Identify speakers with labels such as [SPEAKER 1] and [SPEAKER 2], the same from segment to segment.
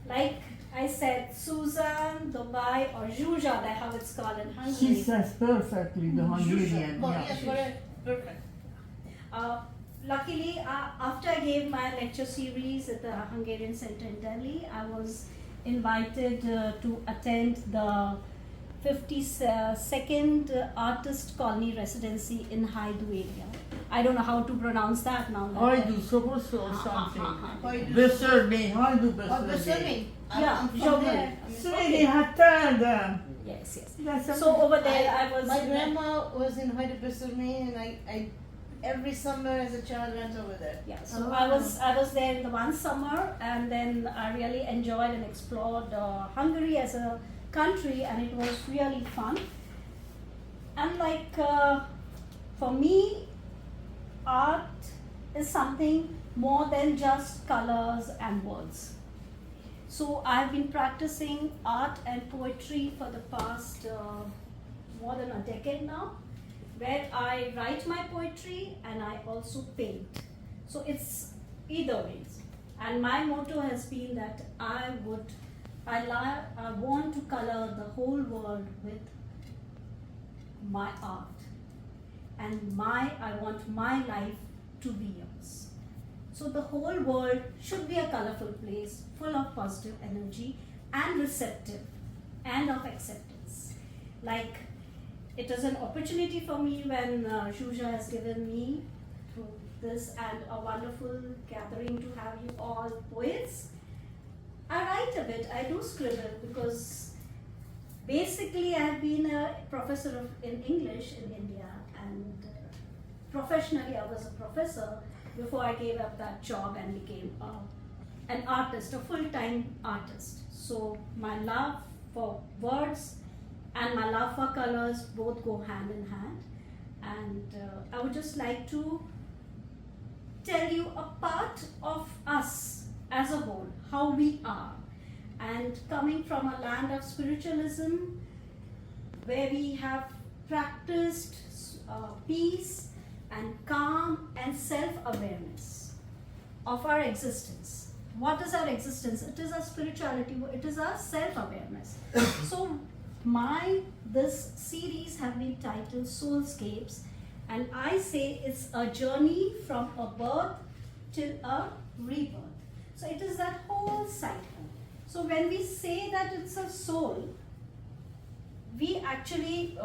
[SPEAKER 1] Like I said, Susan, Dobay, or Zsuzsa, that's how it's called in
[SPEAKER 2] She
[SPEAKER 1] Hungary.
[SPEAKER 2] says perfectly the Hungarian.
[SPEAKER 3] Well,
[SPEAKER 2] Yeah.
[SPEAKER 3] yes, correct. Perfect.
[SPEAKER 1] Luckily, after I gave my lecture series at the Hungarian Center in Delhi, I was invited to attend the 52nd Artist Colony Residency in Haidu area. I don't know how to pronounce that now.
[SPEAKER 2] Hajdu Szoboszló or something.
[SPEAKER 3] Hajdu
[SPEAKER 2] Beszörmény, Hajdu
[SPEAKER 3] Oh,
[SPEAKER 2] Beszörmény.
[SPEAKER 3] Beszörmény?
[SPEAKER 1] Yeah,
[SPEAKER 3] I'm from
[SPEAKER 1] Dobay.
[SPEAKER 3] there.
[SPEAKER 2] Széli, hát tell them.
[SPEAKER 1] Yes, yes.
[SPEAKER 2] That's
[SPEAKER 1] So over there, I was.
[SPEAKER 3] My grandma was in Hajdu Beszörmény, and I every summer as a child went over there.
[SPEAKER 1] Yeah, so I was there in the one summer, and then I really enjoyed and explored Hungary as a country, and it was really fun. And like for me, art is something more than just colors and words. So I've been practicing art and poetry for the past more than a decade now, where I write my poetry and I also paint. So it's either ways. And my motto has been that I want to color the whole world with my art. And I want my life to be yours. So the whole world should be a colorful place, full of positive energy and receptive and of acceptance. Like, it is an opportunity for me when Zsuzsa has given me through this and a wonderful gathering to have you all poets. I write a bit, I do scribble, because basically I have been a professor in English in India, and professionally I was a professor before I gave up that job and became an artist, a full-time artist. So my love for words and my love for colors both go hand in hand. And I would just like to tell you a part of us as a whole, how we are. And coming from a land of spiritualism, where we have practiced peace and calm and self-awareness of our existence. What is our existence? It is our spirituality, it is our self-awareness. So this series have been titled Soulscapes, and I say it's a journey from a birth till a rebirth. So it is that whole cycle. So when we say that it's a soul, we actually,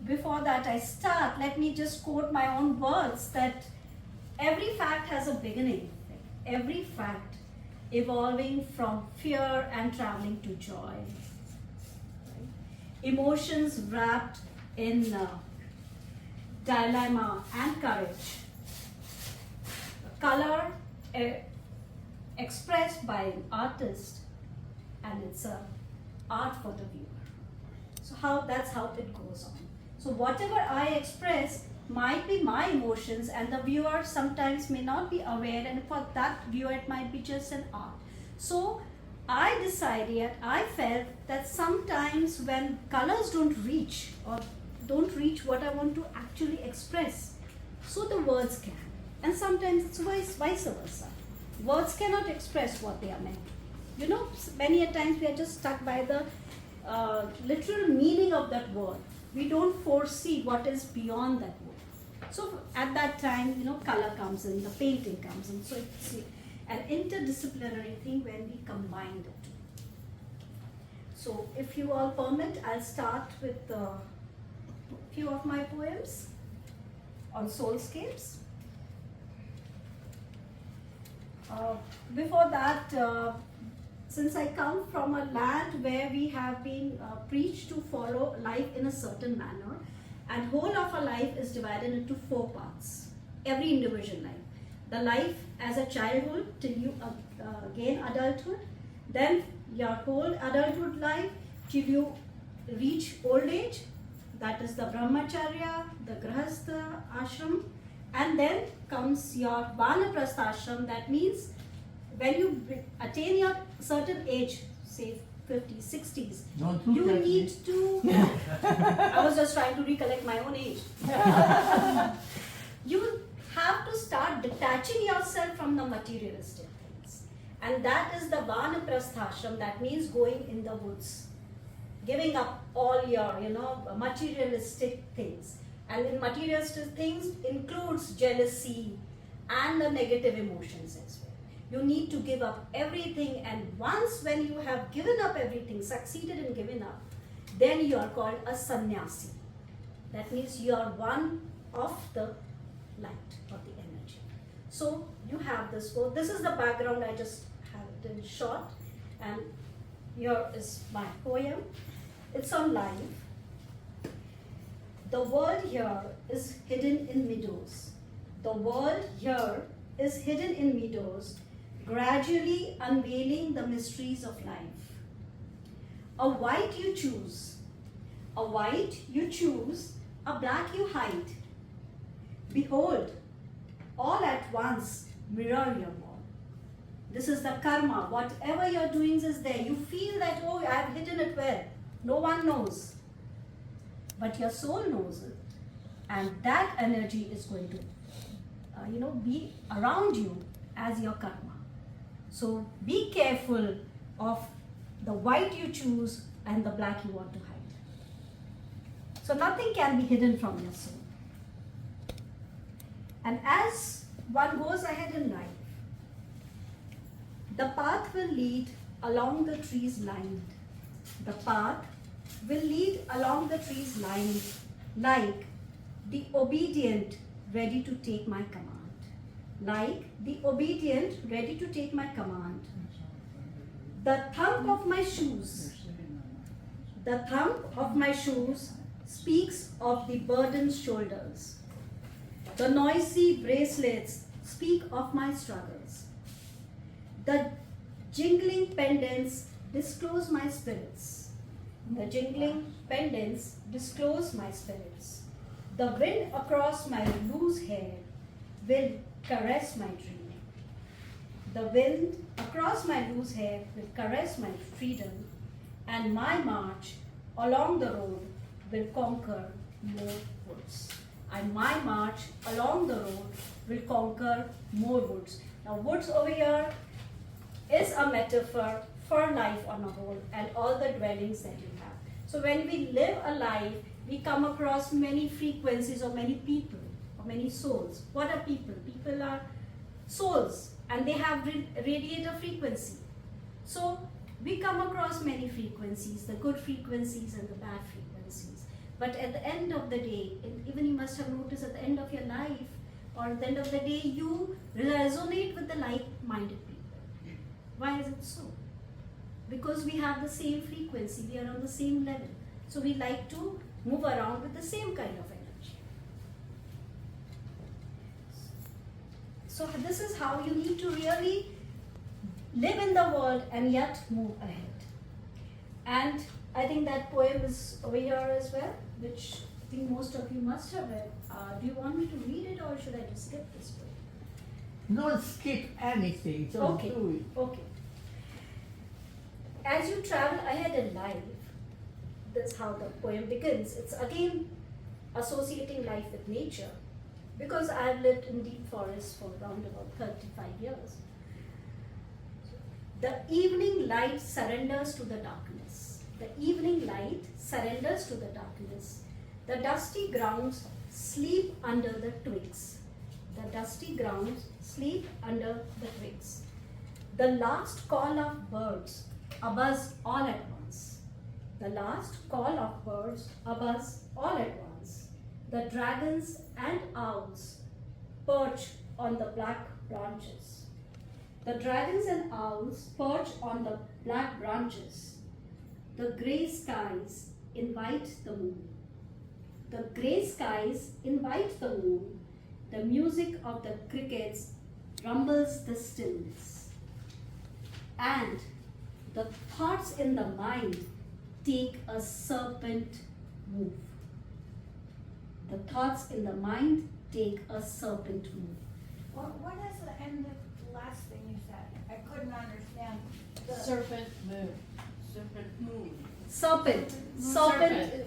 [SPEAKER 1] before that I start, let me just quote my own words, that every fact has a beginning. Every fact evolving from fear and traveling to joy. Emotions wrapped in dilemma and courage. Color expressed by an artist, and it's a art for the viewer. So that's how it goes on. So whatever I express might be my emotions, and the viewer sometimes may not be aware, and for that viewer it might be just an art. So I decided, I felt that sometimes when colors don't reach what I want to actually express, so the words can. And sometimes it's vice versa. Words cannot express what they are meant. You know, many a times we are just stuck by the literal meaning of that word. We don't foresee what is beyond that word. So at that time, you know, color comes in, the painting comes in. So it's an interdisciplinary thing when we combine the two. So if you all permit, I'll start with a few of my poems on soulscapes. Before that, since I come from a land where we have been preached to follow life in a certain manner, and whole of our life is divided into 4 parts, every individual life. The life as a childhood till you gain adulthood, then your whole adulthood life till you reach old age, that is the brahmacharya, the grahastha ashram, and then comes your vanaprastha ashram. That means when you attain your certain age, say 50s, 60s, you need to, I was just trying to recollect my own age. You have to start detaching yourself from the materialistic things. And that is the vanaprasthashram, that means going in the woods. Giving up all your, materialistic things. And in materialistic things includes jealousy and the negative emotions as well. You need to give up everything, and once when you have given up everything, succeeded in giving up, then you are called a sannyasi. That means you are one of the light, of the energy. So you have this quote. This is the background, I just have it in short. And here is my poem. It's on life. The world here is hidden in meadows. The world here is hidden in meadows, gradually unveiling the mysteries of life. A white you choose, a white you choose, a black you hide. Behold, all at once mirror your wall. This is the karma. Whatever you're doing is there. You feel that, oh, I've hidden it well. No one knows. But your soul knows it. And that energy is going to, be around you as your karma. So be careful of the white you choose and the black you want to hide. So nothing can be hidden from your soul. And as one goes ahead in life, the path will lead along the trees lined. The path will lead along the trees lined, like the obedient ready to take my command. Like the obedient ready to take my command. The thump of my shoes, speaks of the burdened shoulders. The noisy bracelets speak of my struggles. The jingling pendants disclose my spirits. The jingling pendants disclose my spirits. The wind across my loose hair will caress my dream. The wind across my loose hair will caress my freedom, and my march along the road will conquer more woods. And my march along the road will conquer more woods. Now, woods over here is a metaphor for life on a whole and all the dwellings that you have. So when we live a life, we come across many frequencies or many people or many souls. What are people? People are souls, and they have radiate a frequency. So we come across many frequencies, the good frequencies and the bad frequencies. But at the end of the day, even you must have noticed at the end of your life or at the end of the day, you resonate with the like-minded people. Why is it so? Because we have the same frequency, we are on the same level. So we like to move around with the same kind of energy. So this is how you need to really live in the world and yet move ahead. And I think that poem is over here as well, which I think most of you must have read. Do you want me to read it, or should I just skip this poem?
[SPEAKER 2] Don't skip anything, just
[SPEAKER 1] Okay.
[SPEAKER 2] do it.
[SPEAKER 1] Okay. As you travel ahead in life, that's how the poem begins. It's again associating life with nature, because I've lived in deep forests for around about 35 years. The evening light surrenders to the darkness. The evening light surrenders to the darkness. The dusty grounds sleep under the twigs. The dusty grounds sleep under the twigs. The last call of birds abuzz all at once. The last call of birds abuzz all at once. The dragons and owls perch on the black branches. The dragons and owls perch on the black branches. The grey skies invite the moon. The grey skies invite the moon. The music of the crickets rumbles the stillness. And the thoughts in the mind take a serpent move. The thoughts in the mind take a serpent move.
[SPEAKER 4] What is the end of the last thing you said? I couldn't understand.
[SPEAKER 3] Serpent moon. Serpent moon.
[SPEAKER 1] Serpent.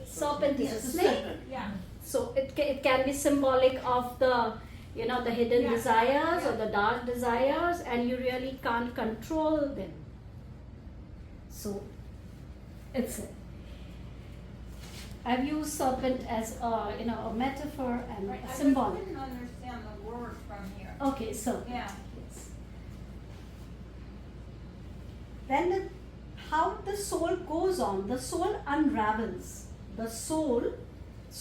[SPEAKER 1] Serpent is a snake.
[SPEAKER 4] Yeah.
[SPEAKER 1] So it can be symbolic of the, you know, the hidden
[SPEAKER 4] Yeah.
[SPEAKER 1] desires
[SPEAKER 4] Yeah.
[SPEAKER 1] or the dark desires, and you really can't control them. So it's I've used serpent as a, you know, a metaphor and
[SPEAKER 4] Right,
[SPEAKER 1] a
[SPEAKER 4] I
[SPEAKER 1] symbol.
[SPEAKER 4] couldn't understand the word from here.
[SPEAKER 1] Okay, serpent.
[SPEAKER 4] Yeah.
[SPEAKER 1] Yes. Then how the soul goes on, the soul unravels. The soul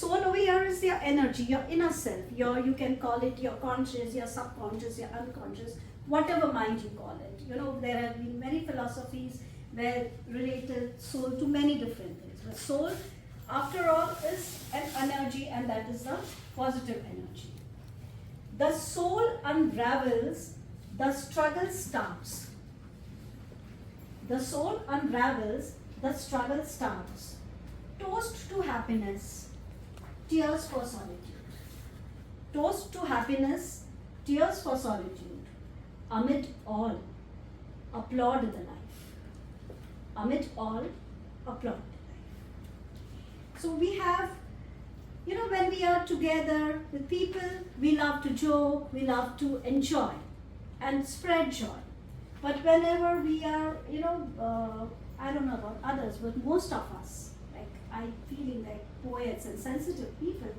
[SPEAKER 1] over here is your energy, your inner self, you can call it your conscious, your subconscious, your unconscious, whatever mind you call it. You know, there have been many philosophies where related soul to many different things. But soul, after all, is an energy, and that is the positive energy. The soul unravels, the struggle starts. The soul unravels, the struggle starts. Toast to happiness, tears for solitude. Toast to happiness, tears for solitude. Amid all, applaud the life. Amid all, applaud the life. So we have, you know, when we are together with people, we love to joke, we love to enjoy and spread joy. But whenever we are, you know, I don't know about others, but most of us, like I feeling like poets and sensitive people,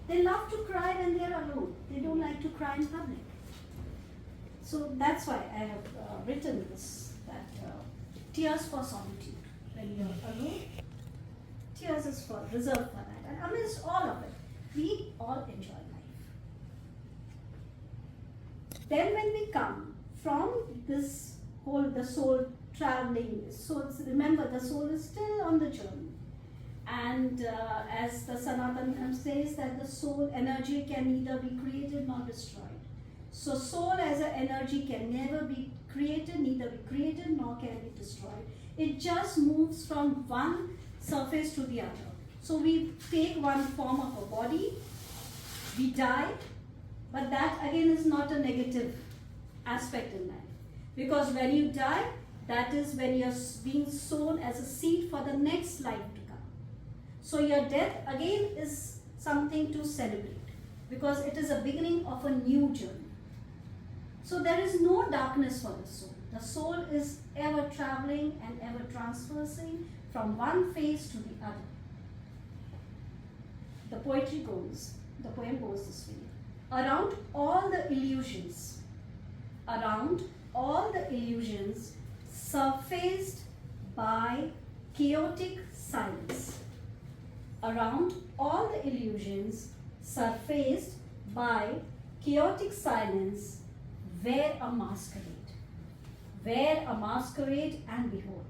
[SPEAKER 1] they love to cry when they are alone. They don't like to cry in public. So that's why I have written this, that tears for solitude. When you are alone, tears is for reserved for that. And amidst all of it, we all enjoy life. Then when we come from this whole, the soul traveling, so remember the soul is still on the journey. And as the Sanatana says that the soul energy can neither be created nor destroyed. So soul as an energy can never be created, neither be created nor can be destroyed. It just moves from one surface to the other. So we take one form of a body, we die, but that again is not a negative aspect in life. Because when you die, that is when you're being sown as a seed for the next life to come. So your death again is something to celebrate, because it is a beginning of a new journey. So there is no darkness for the soul. The soul is ever traveling and ever transversing from one phase to the other. The poem goes this way. Around all the illusions surfaced by chaotic silence. Around all the illusions surfaced by chaotic silence, wear a masquerade and behold.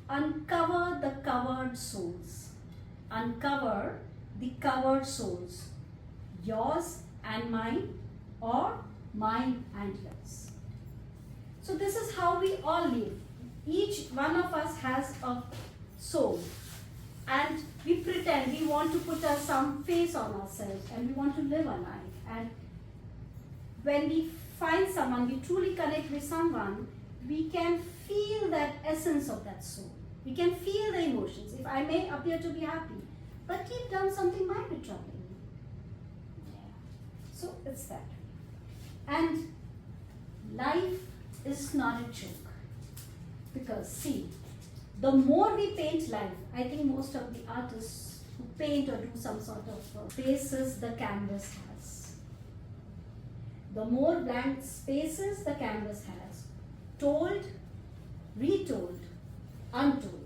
[SPEAKER 1] Uncover the covered souls. Uncover the covered souls. Yours and mine, or mine and yours. So this is how we all live. Each one of us has a soul. And we pretend we want to put some face on ourselves and we want to live a life. And when we find someone, we truly connect with someone, we can feel that essence of that soul. We can feel the emotions. If I may appear to be happy, but deep down something might be troubling me. So it's that. And life is not a joke. Because see, the more we paint life, I think most of the artists who paint or do some sort of faces the canvas has. The more blank spaces the canvas has, told, retold, untold.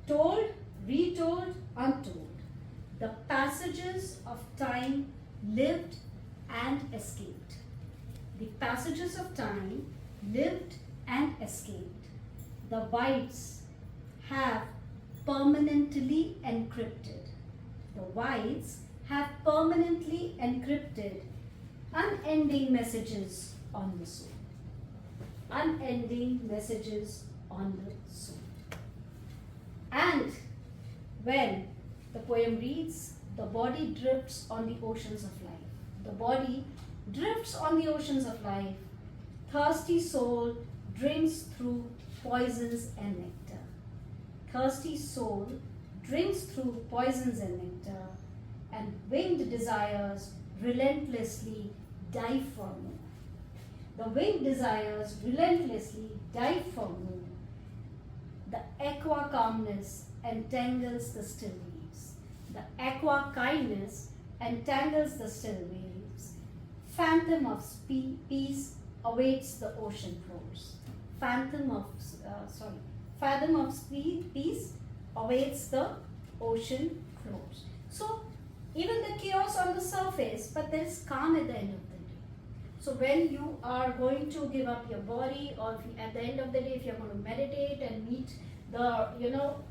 [SPEAKER 1] Told, retold, untold. The passages of time lived and escaped. The passages of time lived and escaped. The whites have permanently encrypted. The whites have permanently encrypted unending messages on the soul. Unending messages on the soul. And when the poem reads, the body drifts on the oceans of life. The body drifts on the oceans of life. Thirsty soul drinks through poisons and nectar. Thirsty soul drinks through poisons and nectar, and winged desires relentlessly dive for more. The winged desires relentlessly dive for more. The aqua calmness entangles the still waves. The aqua kindness entangles the still waves. Phantom of peace awaits the ocean floors. Fathom of peace awaits the ocean floors. So even the chaos on the surface, but there is calm at the end of the day. So when you are going to give up your body, or if at the end of the day, if you're going to meditate and meet the,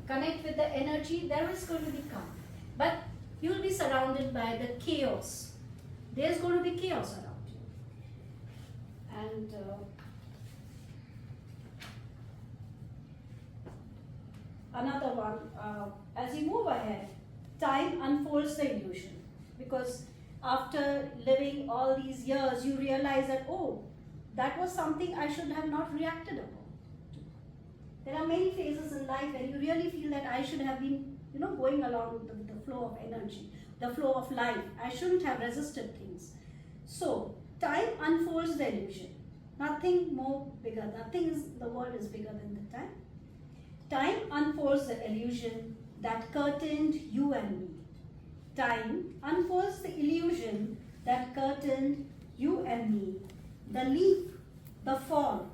[SPEAKER 1] connect with the energy, there is going to be calm. But you'll be surrounded by the chaos. There's going to be chaos around you. And another one, as you move ahead, time unfolds the illusion, because after living all these years, you realize that, oh, that was something I should have not reacted upon. There are many phases in life when you really feel that I should have been, going along with the flow of energy, the flow of life. I shouldn't have resisted things. So, time unfolds the illusion. Nothing more bigger. The world is bigger than the time. Time unfolds the illusion that curtained you and me. Time unfolds the illusion that curtained you and me. The leap, the fall,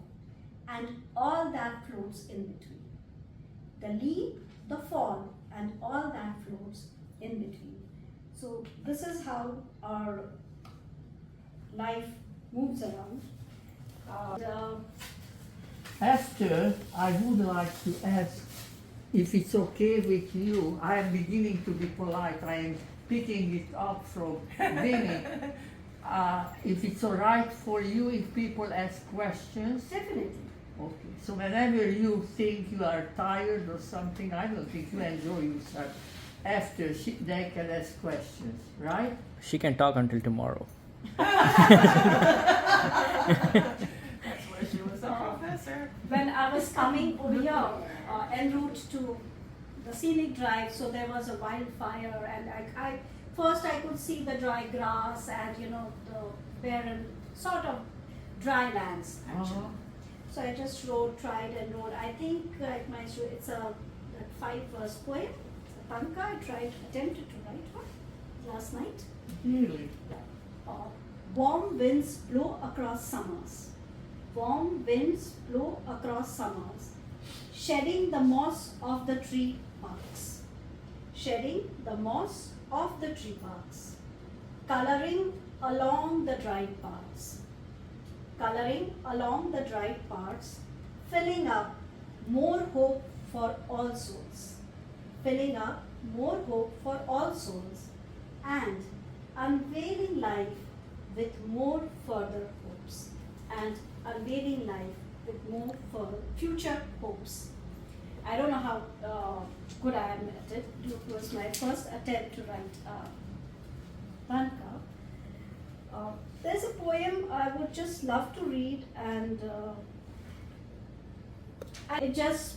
[SPEAKER 1] and all that floats in between. The leap, the fall, and all that floats in between. So this is how our life moves around.
[SPEAKER 2] After, I would like to ask if it's okay with you. I am beginning to be polite. I am picking it up from Vimmie. If it's all right for you if people ask questions.
[SPEAKER 1] Definitely.
[SPEAKER 2] Okay. So whenever you think you are tired or something, I don't think you enjoy yourself. After they can ask questions, right?
[SPEAKER 5] She can talk until tomorrow.
[SPEAKER 6] She was a professor.
[SPEAKER 1] When I was coming over here en route to the Scenic drive, so there was a wildfire, and I first I could see the dry grass and the barren sort of dry lands actually. So I just tried and wrote. I think it's a 5-verse poem, a tanka. Attempted to write one last night.
[SPEAKER 2] Really?
[SPEAKER 1] Warm winds blow across summers. Warm winds blow across summers, shedding the moss of the tree barks. Shedding the moss of the tree barks, coloring along the dried parts. Coloring along the dried parts, filling up more hope for all souls. Filling up more hope for all souls, and unveiling life with more further hopes. And unveiling life with more future hopes. I don't know how good I am at it. It was my first attempt to write tanka. There's a poem I would just love to read, and it just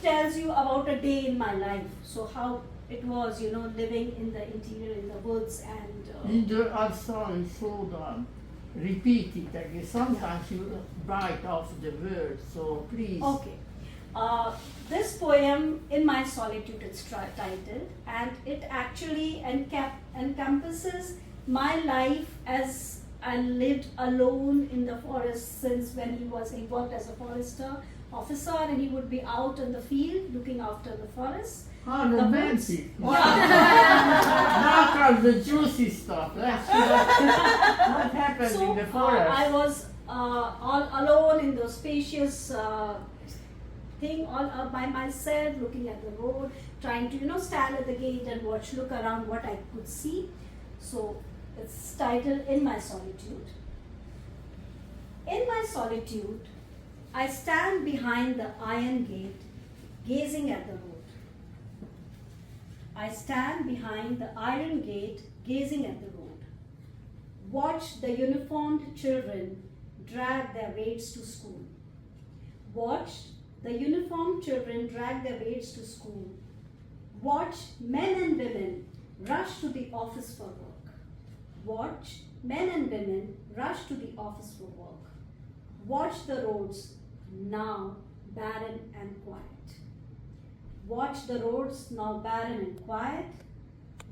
[SPEAKER 1] tells you about a day in my life. So how it was, living in the interior, in the woods, and
[SPEAKER 2] I'm sorry, slow down. Repeat it again. Sometimes you write off the words, so please.
[SPEAKER 1] Okay. This poem, In My Solitude, it's titled, and it actually encompasses my life as I lived alone in the forest since when he worked as a forester officer, and he would be out in the field looking after the forest.
[SPEAKER 2] How romantic. Now comes the juicy stuff. Let's see what happens in the forest.
[SPEAKER 1] I was all alone in the spacious thing, all by myself, looking at the road, trying to stand at the gate and look around what I could see. So it's titled In My Solitude. In my solitude, I stand behind the iron gate, gazing at the road. I stand behind the iron gate, gazing at the road. Watch the uniformed children drag their weights to school. Watch the uniformed children drag their weights to school. Watch men and women rush to the office for work. Watch men and women rush to the office for work. Watch the roads, now barren and quiet. Watch the roads, now barren and quiet.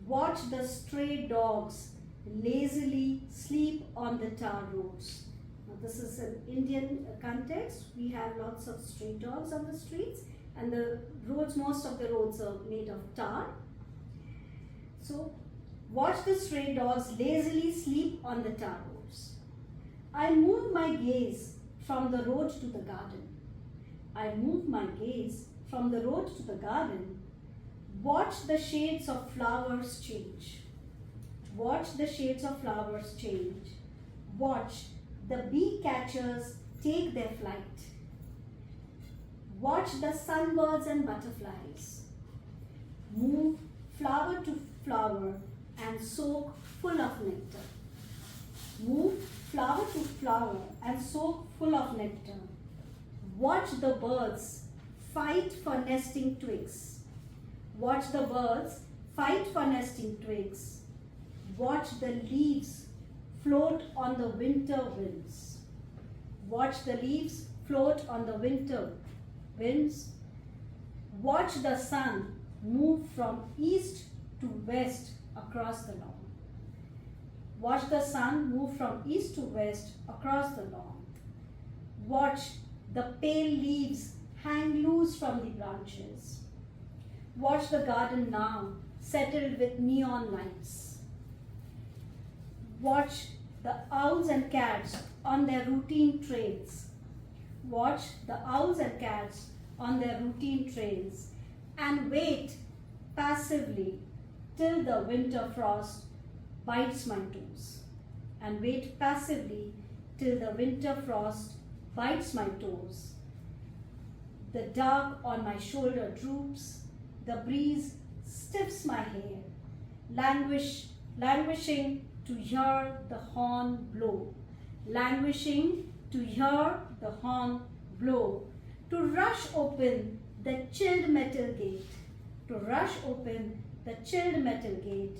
[SPEAKER 1] Watch the stray dogs lazily sleep on the tar roads. Now, this is an Indian context. We have lots of stray dogs on the streets, and the roads, most of the roads are made of tar. So, watch the stray dogs lazily sleep on the tar roads. I move my gaze from the road to the garden. I move my gaze from the road to the garden. Watch the shades of flowers change. Watch the shades of flowers change. Watch the bee catchers take their flight. Watch the sunbirds and butterflies move flower to flower and soak full of nectar. Move flower to flower and soak full of nectar. Watch the birds fight for nesting twigs. Watch the birds fight for nesting twigs. Watch the leaves float on the winter winds. Watch the leaves float on the winter winds. Watch the sun move from east to west across the lawn. Watch the sun move from east to west across the lawn. Watch the pale leaves hang loose from the branches. Watch the garden now settled with neon lights. Watch the owls and cats on their routine trails. Watch the owls and cats on their routine trails and wait passively till the winter frost bites my toes. And wait passively till the winter frost bites my toes. The dark on my shoulder droops, the breeze stiffs my hair, languishing to hear the horn blow, languishing to hear the horn blow, to rush open the chilled metal gate, to rush open the chilled metal gate.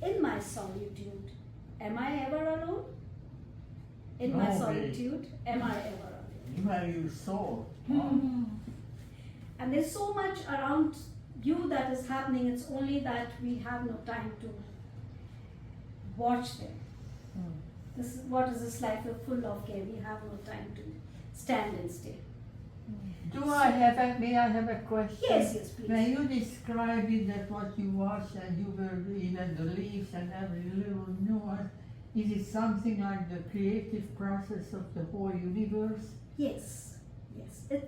[SPEAKER 1] In my solitude, am I ever alone? In my
[SPEAKER 2] No,
[SPEAKER 1] solitude, am I ever alone?
[SPEAKER 2] Where you saw.
[SPEAKER 1] And there's so much around you that is happening. It's only that we have no time to watch them. This is what is this life full of care. We have no time to stand and stay.
[SPEAKER 2] May I have a question?
[SPEAKER 1] Yes, please.
[SPEAKER 2] When you describe it, that what you watch and you were even the leaves and every little nuance, is it something like the creative process of the whole universe?
[SPEAKER 1] Yes, yes.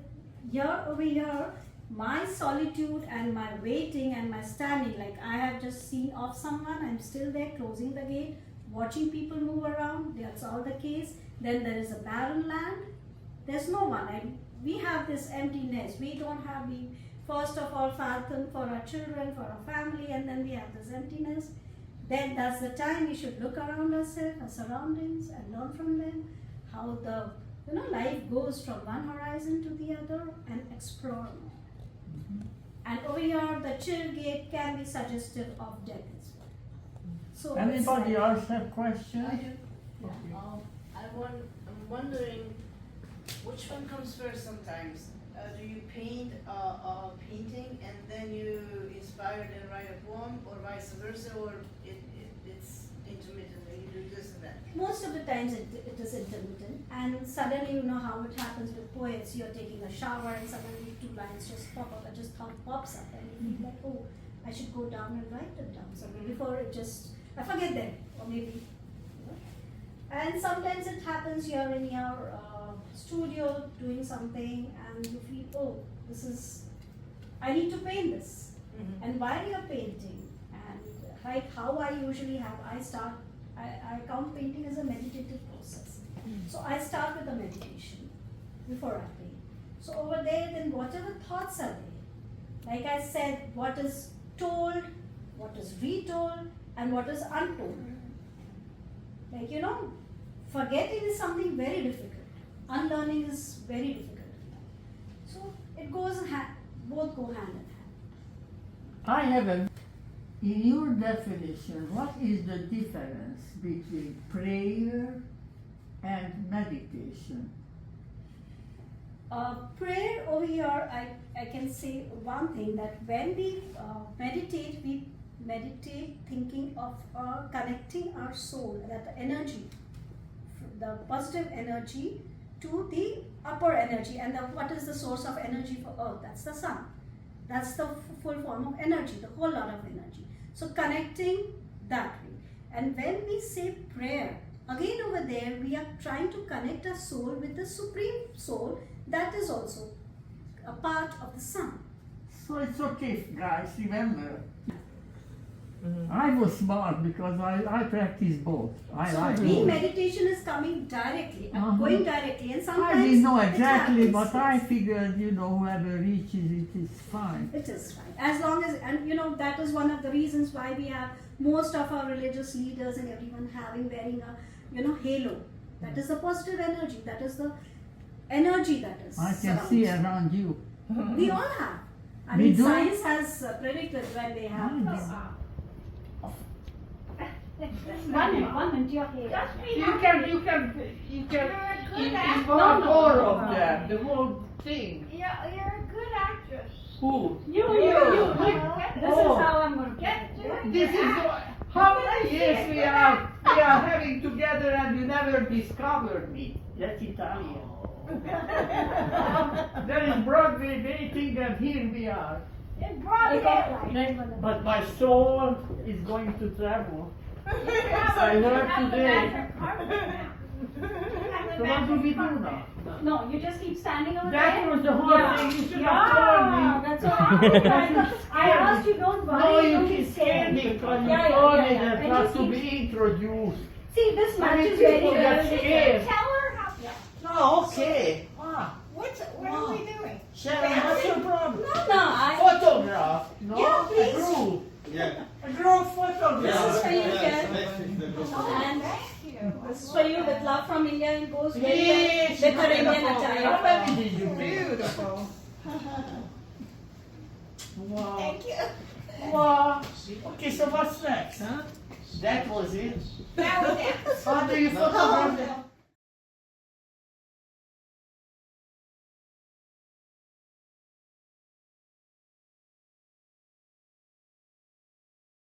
[SPEAKER 1] Over here, my solitude and my waiting and my standing, like I have just seen off someone, I'm still there closing the gate, watching people move around, that's all the case. Then there is a barren land, there's no one. We have this emptiness. We don't have the first of all fathom for our children, for our family, and then we have this emptiness. Then that's the time we should look around ourselves, our surroundings, and learn from them how the life goes from one horizon to the other and explore more. And over here, the chill gate can be suggestive of death as well. So
[SPEAKER 2] Anybody else have questions?
[SPEAKER 3] I do.
[SPEAKER 2] Okay.
[SPEAKER 3] I'm wondering which one comes first sometimes. Do you paint a painting and then you inspired and write a poem, or vice versa, or it's intermittently, you do this and that?
[SPEAKER 1] Most of the times it is intermittent, and suddenly how it happens with poets. You're taking a shower and suddenly two lines just pop up, just thought pops up, and you feel like, oh, I should go down and write them down. So before I forget them, or maybe. And sometimes it happens you're in your studio doing something and you feel, oh, I need to paint this.
[SPEAKER 3] Mm-hmm.
[SPEAKER 1] And while you're painting, and like how I usually have, I count painting as a meditative process. So I start with a meditation before I paint. So over there, then whatever thoughts are there, like I said, what is told, what is retold, and what is untold. Like, forgetting is something very difficult. Unlearning is very difficult. So it goes both go hand in hand.
[SPEAKER 2] I have a In your definition, what is the difference between prayer and meditation?
[SPEAKER 1] Prayer over here, I can say one thing, that when we meditate thinking of connecting our soul, that energy, the positive energy to the upper energy. And what is the source of energy for earth? That's the sun. That's the full form of energy, the whole lot of energy. So connecting that way. And when we say prayer, again over there we are trying to connect our soul with the supreme soul that is also a part of the sun.
[SPEAKER 2] So it's okay, guys, remember. I was smart because I practice both. I
[SPEAKER 1] So
[SPEAKER 2] like
[SPEAKER 1] me,
[SPEAKER 2] both.
[SPEAKER 1] meditation is coming directly, going directly, and
[SPEAKER 2] I
[SPEAKER 1] sometimes
[SPEAKER 2] didn't know
[SPEAKER 1] it
[SPEAKER 2] exactly,
[SPEAKER 1] happens,
[SPEAKER 2] but I
[SPEAKER 1] yes.
[SPEAKER 2] figured, whoever reaches it is fine.
[SPEAKER 1] It is fine. As long as, and that is one of the reasons why we have most of our religious leaders and everyone wearing a, halo. That is the positive energy. That is the energy that is
[SPEAKER 2] I can
[SPEAKER 1] surrounds.
[SPEAKER 2] see around you.
[SPEAKER 1] We all have. I
[SPEAKER 2] We
[SPEAKER 1] mean,
[SPEAKER 2] do?
[SPEAKER 1] science has predicted when they have this. One minute, you're here.
[SPEAKER 4] Just be
[SPEAKER 2] You
[SPEAKER 4] happy.
[SPEAKER 2] can
[SPEAKER 4] You're a good actor.
[SPEAKER 2] involve
[SPEAKER 1] No,
[SPEAKER 2] all
[SPEAKER 1] no.
[SPEAKER 2] of them, the whole thing.
[SPEAKER 4] You're a good actress.
[SPEAKER 2] Who?
[SPEAKER 1] You. This
[SPEAKER 2] Oh.
[SPEAKER 1] is how I'm going to
[SPEAKER 4] Get doing
[SPEAKER 2] This is how many years we are having together and you never discovered me. That's Italian. There is Broadway waiting and here we are.
[SPEAKER 4] in broad daylight.
[SPEAKER 2] But my soul is going to travel. I
[SPEAKER 4] You
[SPEAKER 2] learned
[SPEAKER 4] have the
[SPEAKER 2] today.
[SPEAKER 4] magic carpet now. You have the
[SPEAKER 2] So what do we
[SPEAKER 4] magic
[SPEAKER 2] do
[SPEAKER 4] carpet.
[SPEAKER 2] now?
[SPEAKER 1] No, you just keep standing over there.
[SPEAKER 2] That was the whole
[SPEAKER 1] Yeah.
[SPEAKER 2] thing. You should
[SPEAKER 1] Yeah,
[SPEAKER 2] have told me.
[SPEAKER 1] that's all. I asked you, don't worry.
[SPEAKER 2] No, you
[SPEAKER 1] don't
[SPEAKER 2] keep
[SPEAKER 1] be scared.
[SPEAKER 2] standing because you
[SPEAKER 1] Yeah,
[SPEAKER 2] told
[SPEAKER 1] yeah,
[SPEAKER 2] me
[SPEAKER 1] yeah.
[SPEAKER 2] that
[SPEAKER 1] And
[SPEAKER 2] has
[SPEAKER 1] just
[SPEAKER 2] to
[SPEAKER 1] keep-
[SPEAKER 2] be introduced.
[SPEAKER 1] See, this
[SPEAKER 2] I mean,
[SPEAKER 1] matches very
[SPEAKER 2] people
[SPEAKER 1] well.
[SPEAKER 2] get scared.
[SPEAKER 4] Tell her how.
[SPEAKER 2] No, okay.
[SPEAKER 4] What are we doing?
[SPEAKER 2] Sharon, what's your problem?
[SPEAKER 1] No,
[SPEAKER 2] Photograph. No,
[SPEAKER 1] Yeah, please.
[SPEAKER 2] A group.
[SPEAKER 6] Yeah.
[SPEAKER 2] A group photograph.
[SPEAKER 1] This is for you,
[SPEAKER 6] Yeah,
[SPEAKER 1] Ken.
[SPEAKER 6] next week the group.
[SPEAKER 1] And
[SPEAKER 4] Thank you.
[SPEAKER 1] this is for you with love from India and goes very
[SPEAKER 2] Yes,
[SPEAKER 1] well with her Indian
[SPEAKER 2] beautiful.
[SPEAKER 1] attire.
[SPEAKER 2] How many did you make?
[SPEAKER 4] Beautiful.
[SPEAKER 2] Wow.
[SPEAKER 4] Thank you.
[SPEAKER 2] Wow. Okay, so what's next? Huh? That was it.
[SPEAKER 4] That was it.
[SPEAKER 2] How do you photograph them?